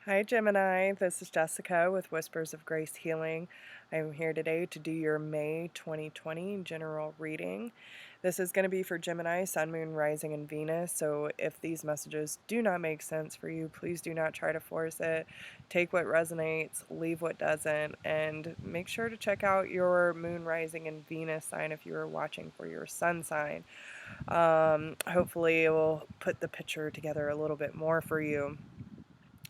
Hi Gemini, this is Jessica with Whispers of Grace Healing. I'm here today to do your May 2020 general reading. This is going to be for Gemini, Sun, Moon, Rising, and Venus, so if these messages do not make sense for you, please do not try to force it. Take what resonates, leave what doesn't, and make sure to check out your Moon, Rising, and Venus sign if you are watching for your Sun sign. Hopefully it will put the picture together a little bit more for you.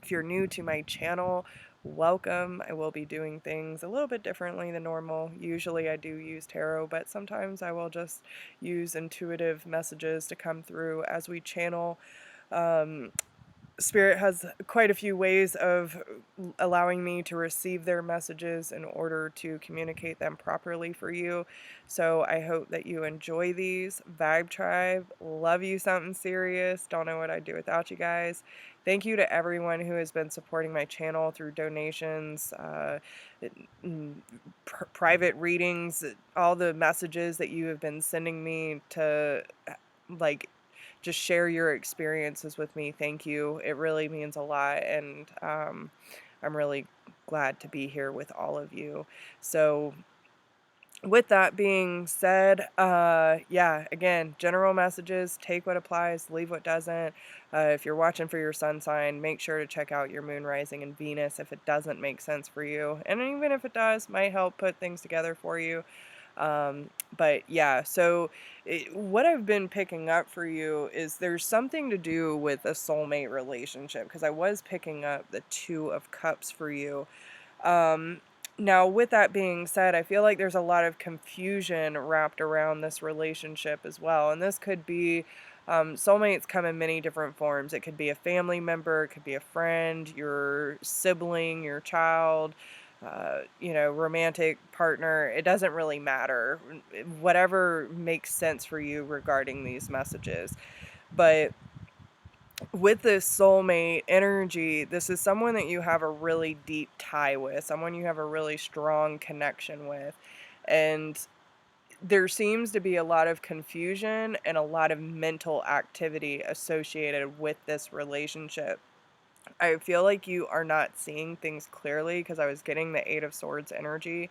If you're new to my channel, welcome. I will be doing things a little bit differently than normal. Usually I do use tarot, but sometimes I will just use intuitive messages to come through as we channel. Spirit has quite a few ways of allowing me to receive their messages in order to communicate them properly for you. So I hope that you enjoy these. Vibe Tribe, love you something serious. Don't know what I'd do without you guys. Thank you to everyone who has been supporting my channel through donations, private readings, all the messages that you have been sending me to, like, just share your experiences with me. Thank you. It really means a lot, and I'm really glad to be here with all of you. So with that being said, yeah, again, general messages, take what applies, leave what doesn't. If you're watching for your sun sign, make sure to check out your moon, rising, and Venus if it doesn't make sense for you. And even if it does, might help put things together for you. But yeah, so what I've been picking up for you is there's something to do with a soulmate relationship, because I was picking up the Two of Cups for you. Now, with that being said, I feel like there's a lot of confusion wrapped around this relationship as well. And this could be soulmates come in many different forms. It could be a family member, it could be a friend, your sibling, your child, romantic partner. It doesn't really matter. Whatever makes sense for you regarding these messages. But with this soulmate energy, this is someone that you have a really deep tie with, someone you have a really strong connection with. And there seems to be a lot of confusion and a lot of mental activity associated with this relationship. I feel like you are not seeing things clearly, because I was getting the Eight of Swords energy.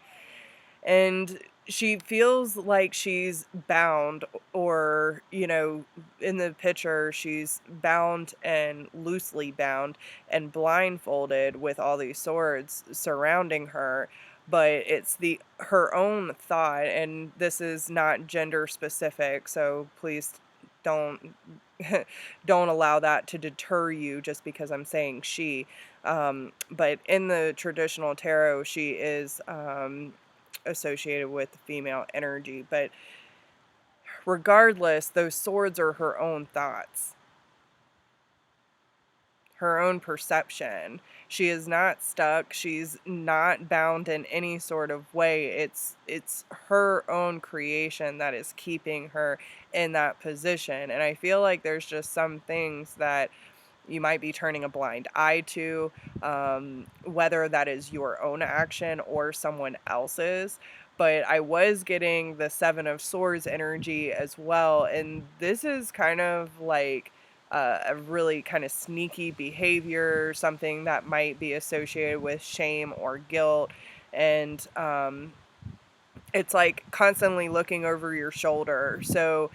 And she feels like she's bound, or, in the picture, she's bound and loosely bound and blindfolded with all these swords surrounding her. But it's her own thought, and this is not gender specific, so please don't don't allow that to deter you just because I'm saying she. But in the traditional tarot, she is associated with the female energy. But regardless, those swords are her own thoughts, her own perception. She is not stuck. She's not bound in any sort of way. It's her own creation that is keeping her in that position. And I feel like there's just some things that you might be turning a blind eye to, whether that is your own action or someone else's. But I was getting the Seven of Swords energy as well, and this is kind of like a really kind of sneaky behavior, something that might be associated with shame or guilt. And it's like constantly looking over your shoulder. So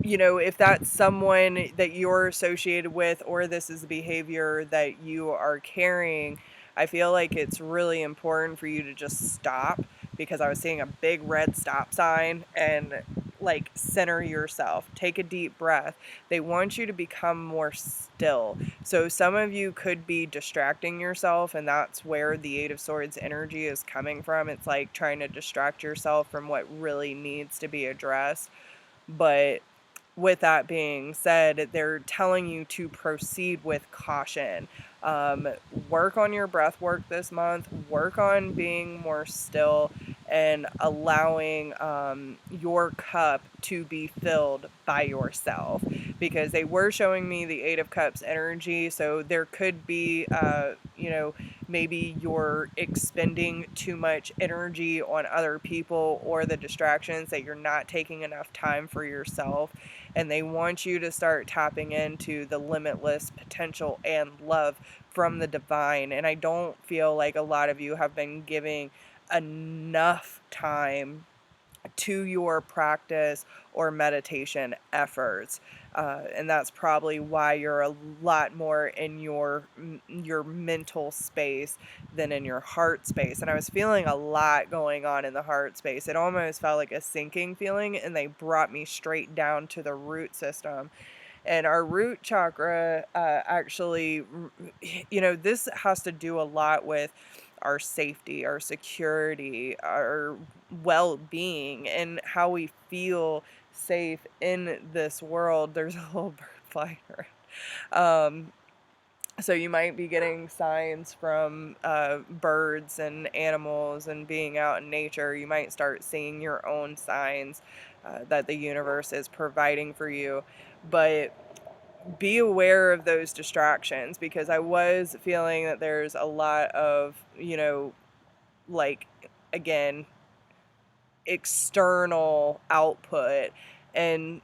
if that's someone that you're associated with, or this is a behavior that you are carrying, I feel like it's really important for you to just stop, because I was seeing a big red stop sign, and like center yourself, take a deep breath. They want you to become more still. So some of you could be distracting yourself, and that's where the Eight of Swords energy is coming from. It's like trying to distract yourself from what really needs to be addressed. But with that being said, they're telling you to proceed with caution. Work on your breath work this month, work on being more still, and allowing your cup to be filled by yourself, because they were showing me the Eight of Cups energy. So there could be, maybe you're expending too much energy on other people or the distractions, that you're not taking enough time for yourself. And they want you to start tapping into the limitless potential and love from the divine. And I don't feel like a lot of you have been giving enough time to your practice or meditation efforts, and that's probably why you're a lot more in your mental space than in your heart space. And I was feeling a lot going on in the heart space. It almost felt like a sinking feeling, and they brought me straight down to the root system. And our root chakra, actually, this has to do a lot with our safety, our security, our well-being, and how we feel safe in this world. There's a little bird flying around. So you might be getting signs from birds and animals, and being out in nature. You might start seeing your own signs that the universe is providing for you. But be aware of those distractions, because I was feeling that there's a lot of, like, again, external output. And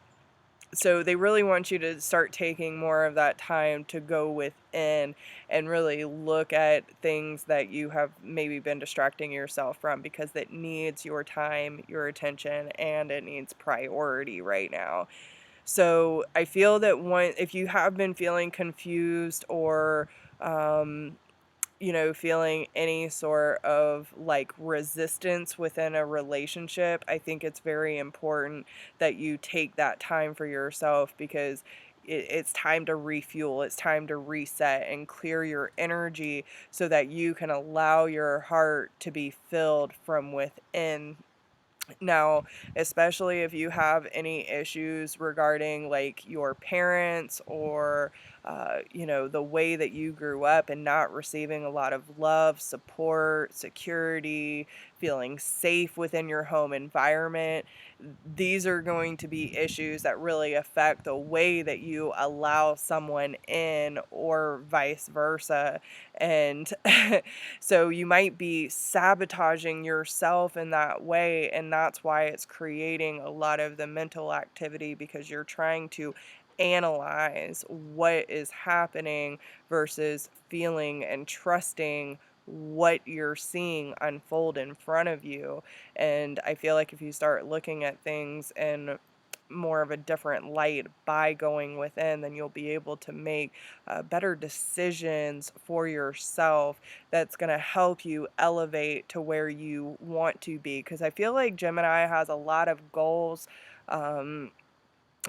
so they really want you to start taking more of that time to go within and really look at things that you have maybe been distracting yourself from, because it needs your time, your attention, and it needs priority right now. So I feel that if you have been feeling confused, or feeling any sort of like resistance within a relationship, I think it's very important that you take that time for yourself, because it's time to refuel, it's time to reset and clear your energy, so that you can allow your heart to be filled from within. Now, especially if you have any issues regarding like your parents, or, the way that you grew up and not receiving a lot of love, support, security, feeling safe within your home environment, these are going to be issues that really affect the way that you allow someone in, or vice versa. And so you might be sabotaging yourself in that way, and that's why it's creating a lot of the mental activity, because you're trying to analyze what is happening versus feeling and trusting what you're seeing unfold in front of you. And I feel like if you start looking at things in more of a different light by going within, then you'll be able to make better decisions for yourself, that's going to help you elevate to where you want to be. Because I feel like Gemini has a lot of goals. Um,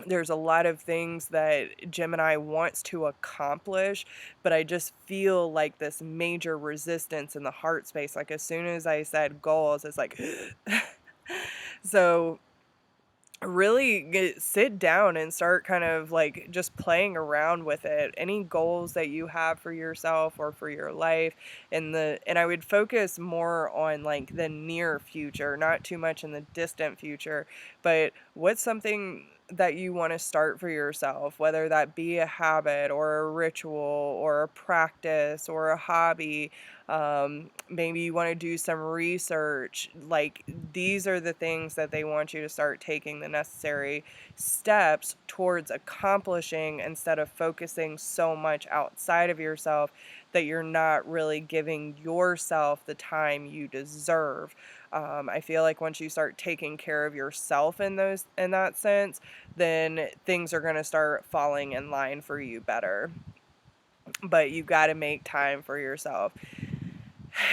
there's a lot of things that Gemini wants to accomplish, but I just feel like this major resistance in the heart space. Like, as soon as I said goals, it's like, so really sit down and start kind of like just playing around with it. Any goals that you have for yourself or for your life, and I would focus more on like the near future, not too much in the distant future, but what's something that you want to start for yourself, whether that be a habit or a ritual or a practice or a hobby. Maybe you want to do some research. Like, these are the things that they want you to start taking the necessary steps towards accomplishing, instead of focusing so much outside of yourself that you're not really giving yourself the time you deserve. I feel like once you start taking care of yourself in that sense, then things are going to start falling in line for you better. But you got to make time for yourself,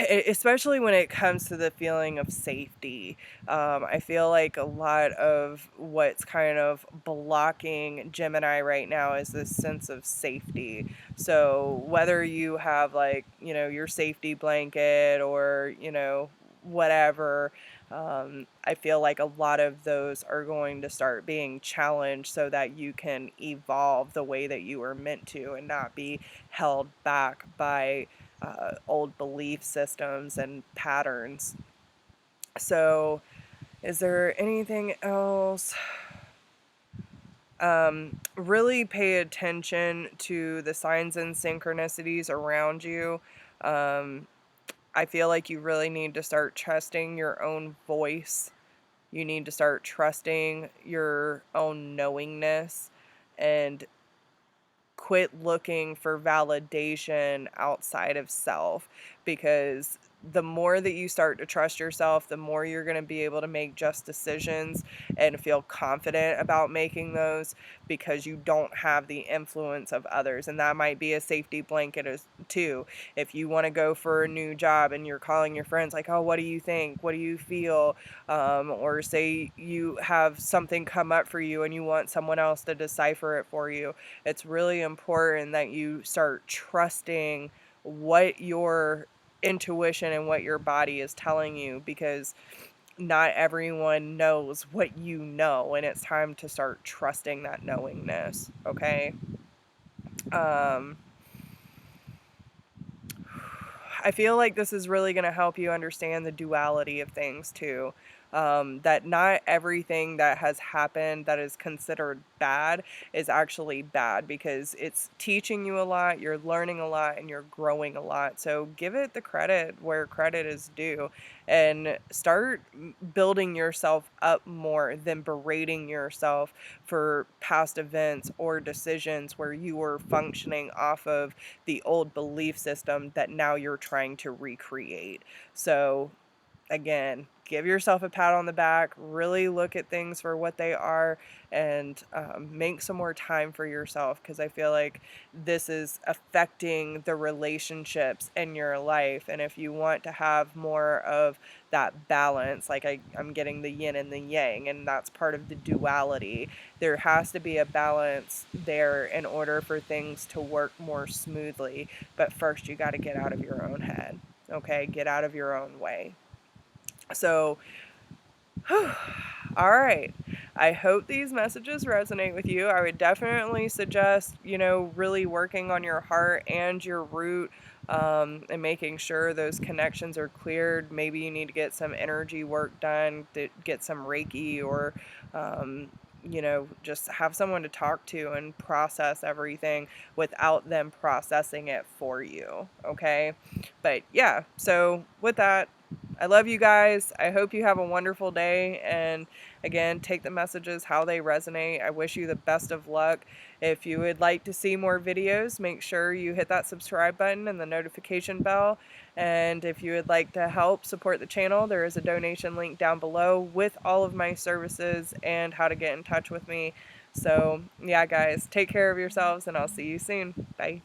especially when it comes to the feeling of safety. I feel like a lot of what's kind of blocking Gemini right now is this sense of safety. So whether you have like, your safety blanket, or, whatever, I feel like a lot of those are going to start being challenged, so that you can evolve the way that you were meant to, and not be held back by old belief systems and patterns. So, is there anything else? Really pay attention to the signs and synchronicities around you. Um, I feel like you really need to start trusting your own voice. You need to start trusting your own knowingness and quit looking for validation outside of self, because the more that you start to trust yourself, the more you're going to be able to make just decisions and feel confident about making those, because you don't have the influence of others. And that might be a safety blanket as too. If you want to go for a new job and you're calling your friends like, oh, what do you think, what do you feel, or say you have something come up for you and you want someone else to decipher it for you, it's really important that you start trusting what your intuition and what your body is telling you, because not everyone knows what you know, and it's time to start trusting that knowingness. Okay. um I feel like this is really going to help you understand the duality of things too. That not everything that has happened that is considered bad is actually bad, because it's teaching you a lot, you're learning a lot, and you're growing a lot. So give it the credit where credit is due, and start building yourself up more than berating yourself for past events or decisions where you were functioning off of the old belief system that now you're trying to recreate. So, again, give yourself a pat on the back, really look at things for what they are, and make some more time for yourself, because I feel like this is affecting the relationships in your life. And if you want to have more of that balance, like I'm getting the yin and the yang, and that's part of the duality, there has to be a balance there in order for things to work more smoothly. But first, you got to get out of your own head. Okay, get out of your own way. So, all right. I hope these messages resonate with you. I would definitely suggest, really working on your heart and your root, and making sure those connections are cleared. Maybe you need to get some energy work done, to get some Reiki, or, just have someone to talk to and process everything without them processing it for you. Okay. But yeah, so with that, I love you guys. I hope you have a wonderful day. And again, take the messages how they resonate. I wish you the best of luck. If you would like to see more videos, make sure you hit that subscribe button and the notification bell. And if you would like to help support the channel, there is a donation link down below with all of my services and how to get in touch with me. So, yeah, guys, take care of yourselves, and I'll see you soon. Bye.